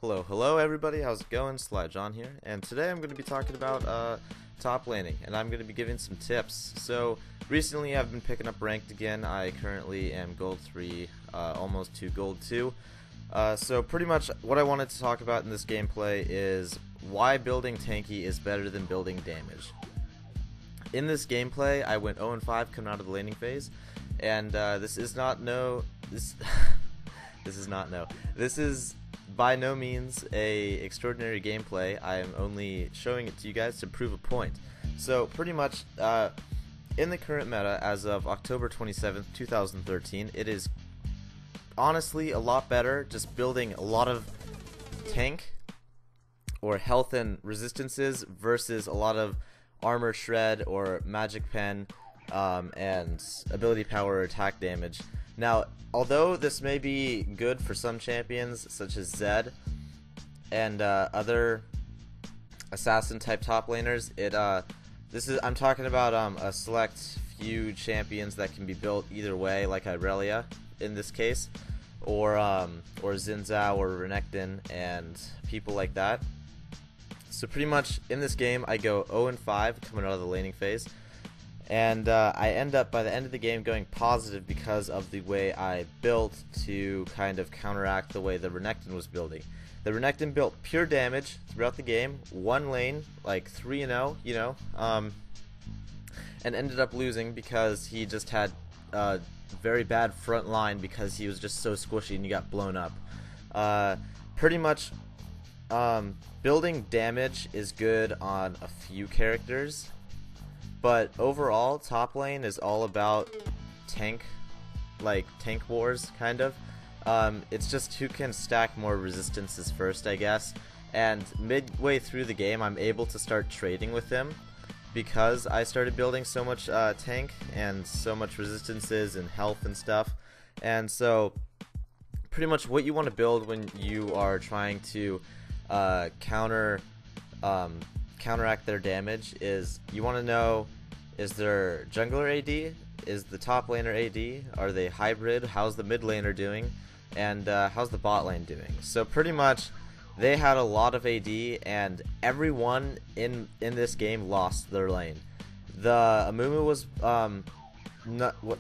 Hello everybody, how's it going? Sly John here, and today I'm going to be talking about top laning, and I'm going to be giving some tips. So, recently I've been picking up ranked again. I currently am Gold 3, almost to Gold 2. So pretty much what I wanted to talk about in this gameplay is why building tanky is better than building damage. In this gameplay, I went 0-5 coming out of the laning phase, and this is by no means a extraordinary gameplay. I am only showing it to you guys to prove a point. So pretty much in the current meta as of October 27th, 2013, it is honestly a lot better just building a lot of tank or health and resistances versus a lot of armor shred or magic pen and ability power or attack damage. Now, although this may be good for some champions such as Zed and other assassin type top laners, I'm talking about a select few champions that can be built either way, like Irelia in this case, or Xin Zhao or Renekton and people like that. So pretty much in this game I go 0-5 coming out of the laning phase. And I end up, by the end of the game, going positive because of the way I built to kind of counteract the way the Renekton was building. The Renekton built pure damage throughout the game, one lane, like 3-0, you know, and ended up losing because he just had a very bad front line because he was just so squishy and he got blown up. Pretty much, building damage is good on a few characters. But overall, top lane is all about tank, like tank wars, kind of. It's just who can stack more resistances first, I guess. And midway through the game, I'm able to start trading with him because I started building so much tank and so much resistances and health and stuff. And so, pretty much what you want to build when you are trying to counteract their damage is you want to know, is their jungler AD? Is the top laner AD? Are they hybrid? How's the mid laner doing? And how's the bot lane doing? So pretty much they had a lot of AD and everyone in this game lost their lane. The Amumu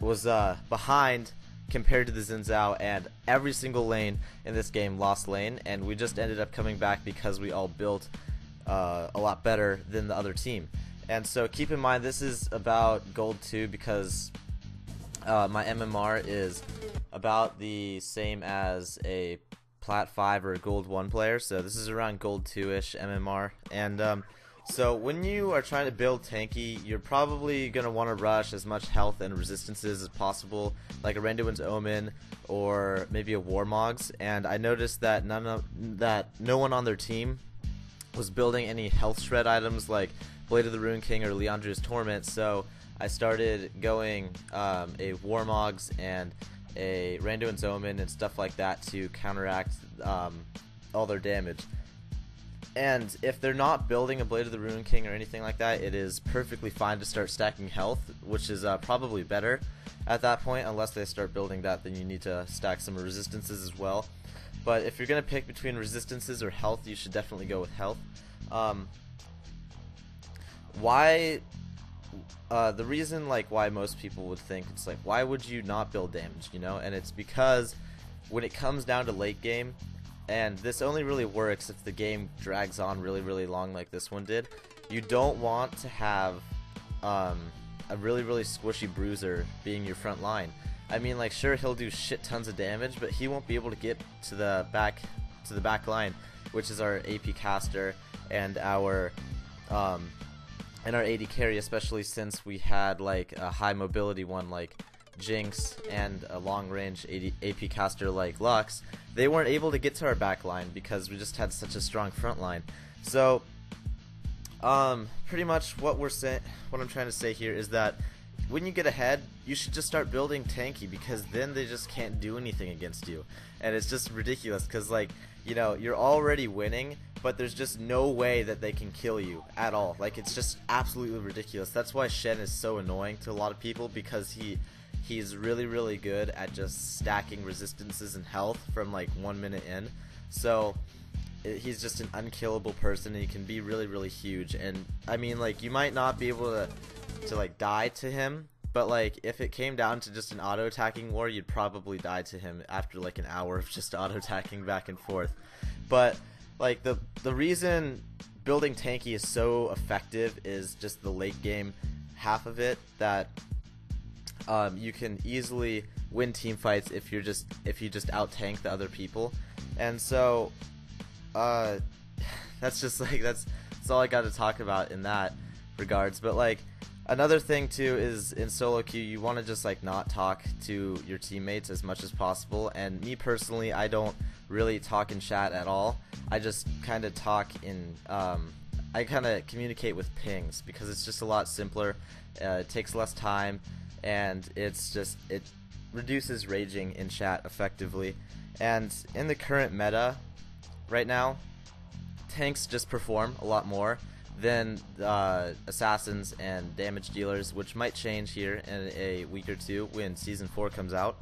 was behind compared to the Xin Zhao, and every single lane in this game lost lane, and we just ended up coming back because we all built a lot better than the other team. And so keep in mind this is about Gold 2 because my MMR is about the same as a Plat 5 or a Gold 1 player, so this is around Gold 2-ish MMR. And so when you are trying to build tanky, you're probably going to want to rush as much health and resistances as possible, like a Randuin's Omen or maybe a Warmogs. And I noticed that no one on their team was building any health shred items like Blade of the Rune King or Leandria's Torment, so I started going a Warmogs and a Randuin's Omen and stuff like that to counteract all their damage. And if they're not building a Blade of the Rune King or anything like that, it is perfectly fine to start stacking health, which is probably better at that point. Unless they start building that, then you need to stack some resistances as well. But if you're going to pick between resistances or health, you should definitely go with health. The reason why most people would think it's like, why would you not build damage, you know? And it's because when it comes down to late game, and this only really works if the game drags on really long like this one did, you don't want to have a really squishy bruiser being your front line. I mean, like, sure, he'll do shit tons of damage, but he won't be able to get to the back line, which is our AP caster and our AD carry, especially since we had like a high mobility one like Jinx and a long range AP caster like Lux. They weren't able to get to our back line because we just had such a strong front line. So pretty much what I'm trying to say here is that when you get ahead, you should just start building tanky, because then they just can't do anything against you. And it's just ridiculous because, like, you know, you're already winning, but there's just no way that they can kill you at all. Like, it's just absolutely ridiculous. That's why Shen is so annoying to a lot of people, because he's really good at just stacking resistances and health from like 1 minute in. So he's just an unkillable person, and he can be really, really huge. And I mean, like, you might not be able to like die to him, but like if it came down to just an auto attacking war, you'd probably die to him after like an hour of just auto attacking back and forth. But like the reason building tanky is so effective is just the late game half of it, that you can easily win team fights if you just out tank the other people. And so that's just like that's all I got to talk about in that regards. But like another thing too is in solo queue, you want to just like not talk to your teammates as much as possible. And me personally, I don't really talk in chat at all. I just kind of talk in I kind of communicate with pings, because it's just a lot simpler. It takes less time, and it reduces raging in chat effectively. And in the current meta right now, tanks just perform a lot more than assassins and damage dealers, which might change here in a week or two when Season 4 comes out.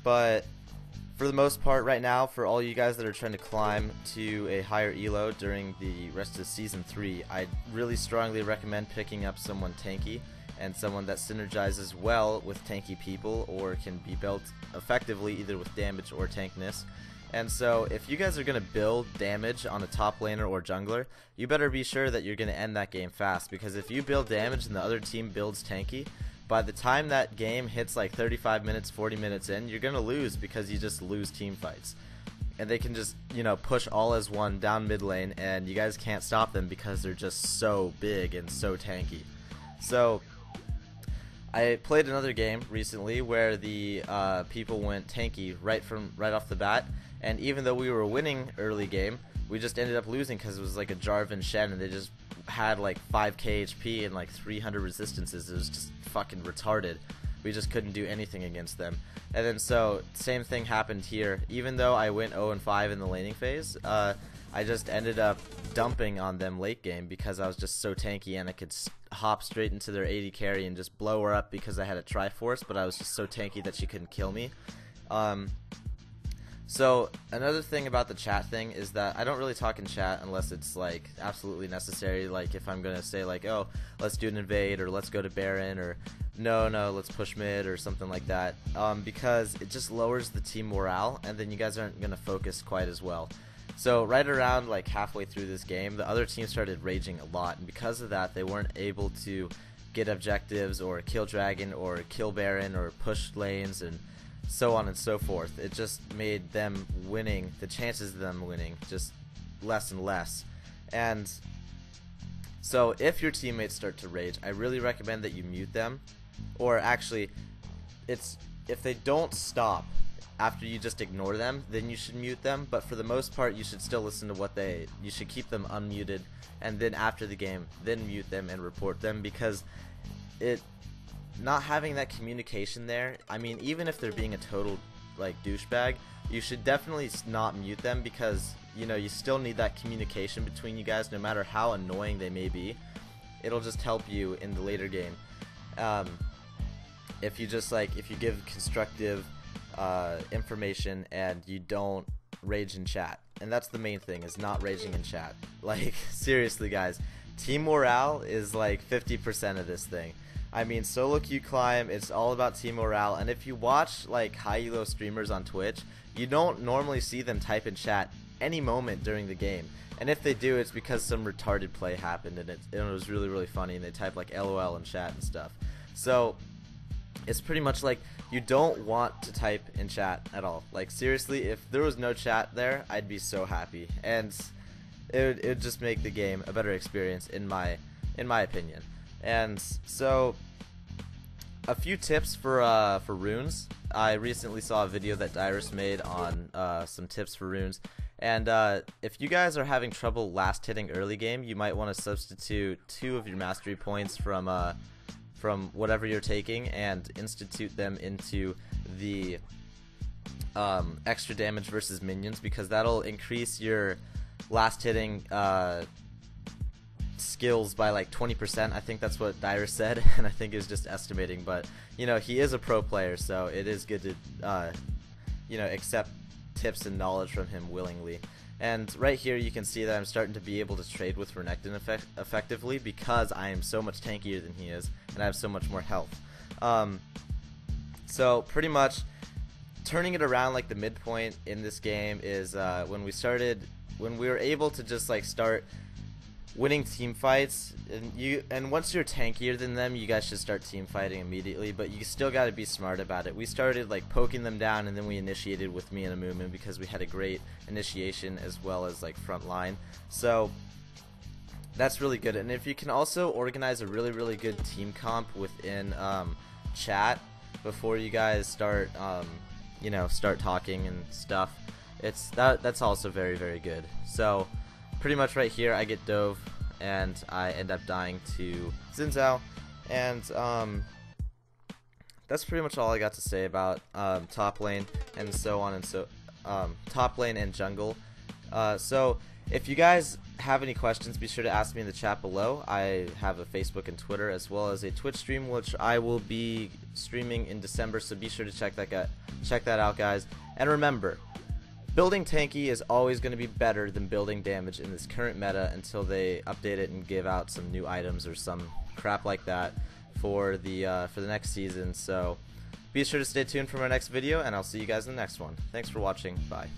But for the most part right now, for all you guys that are trying to climb to a higher elo during the rest of Season 3, I really strongly recommend picking up someone tanky, and someone that synergizes well with tanky people, or can be built effectively either with damage or tankness. And so if you guys are going to build damage on a top laner or jungler, you better be sure that you're going to end that game fast, because if you build damage and the other team builds tanky, by the time that game hits like 35 minutes, 40 minutes in, you're going to lose, because you just lose team fights. And they can just, you know, push all as one down mid lane, and you guys can't stop them because they're just so big and so tanky. So I played another game recently where the people went tanky right off the bat, and even though we were winning early game, we just ended up losing because it was like a Jarvan Shen, and they just had like 5k HP and like 300 resistances. It was just fucking retarded. We just couldn't do anything against them. And then so same thing happened here. Even though I went 0-5 in the laning phase, I just ended up dumping on them late game because I was just so tanky, and I could hop straight into their AD carry and just blow her up because I had a Triforce, but I was just so tanky that she couldn't kill me. So another thing about the chat thing is that I don't really talk in chat unless it's like absolutely necessary, like if I'm gonna say like, oh, let's do an invade, or let's go to Baron, or no, let's push mid, or something like that, because it just lowers the team morale, and then you guys aren't gonna focus quite as well. So right around like halfway through this game, the other team started raging a lot, and because of that, they weren't able to get objectives or kill Dragon or kill Baron or push lanes and so on and so forth. It just made them winning, the chances of them winning, just less and less. And so if your teammates start to rage, I really recommend that you mute them, or actually, if they don't stop after you just ignore them, then you should mute them. But for the most part, you should still listen to what you should keep them unmuted, and then after the game, then mute them and report them, because not having that communication there, I mean, even if they're being a total like douchebag, you should definitely not mute them, because you know you still need that communication between you guys, no matter how annoying they may be. It'll just help you in the later game. If you give constructive information and you don't rage in chat, and that's the main thing, is not raging in chat. Like seriously guys, team morale is like 50% of this thing. I mean, solo queue climb, it's all about team morale, and if you watch like high elo streamers on Twitch, you don't normally see them type in chat any moment during the game. And if they do, it's because some retarded play happened, and it was really, really funny, and they type like LOL in chat and stuff. So it's pretty much like you don't want to type in chat at all. Like seriously, if there was no chat there, I'd be so happy, and it would just make the game a better experience in my opinion. And so a few tips for runes. I recently saw a video that Dyrus made on some tips for runes, and if you guys are having trouble last hitting early game, you might want to substitute 2 of your mastery points from whatever you're taking and institute them into the extra damage versus minions, because that'll increase your last hitting skills by like 20%. I think that's what Dyrus said, and I think he was just estimating, but you know, he is a pro player, so it is good to you know, accept tips and knowledge from him willingly. And right here you can see that I'm starting to be able to trade with Renekton effectively because I am so much tankier than he is and I have so much more health. So pretty much turning it around, like the midpoint in this game is when we were able to just like start winning team fights, and once you're tankier than them, you guys should start team fighting immediately, but you still got to be smart about it. We started like poking them down, and then we initiated with me and Amumu because we had a great initiation as well as like front line, so that's really good. And if you can also organize a really good team comp within chat before you guys start start talking and stuff, that's also very good. So pretty much right here I get dove and I end up dying to Xin Zhao, and that's pretty much all I got to say about top lane and so on, and so top lane and jungle. So if you guys have any questions, be sure to ask me in the chat below. I have a Facebook and Twitter as well as a Twitch stream, which I will be streaming in December, so be sure to check that out, guys. And remember, building tanky is always going to be better than building damage in this current meta until they update it and give out some new items or some crap like that for the next season. So be sure to stay tuned for my next video, and I'll see you guys in the next one. Thanks for watching. Bye.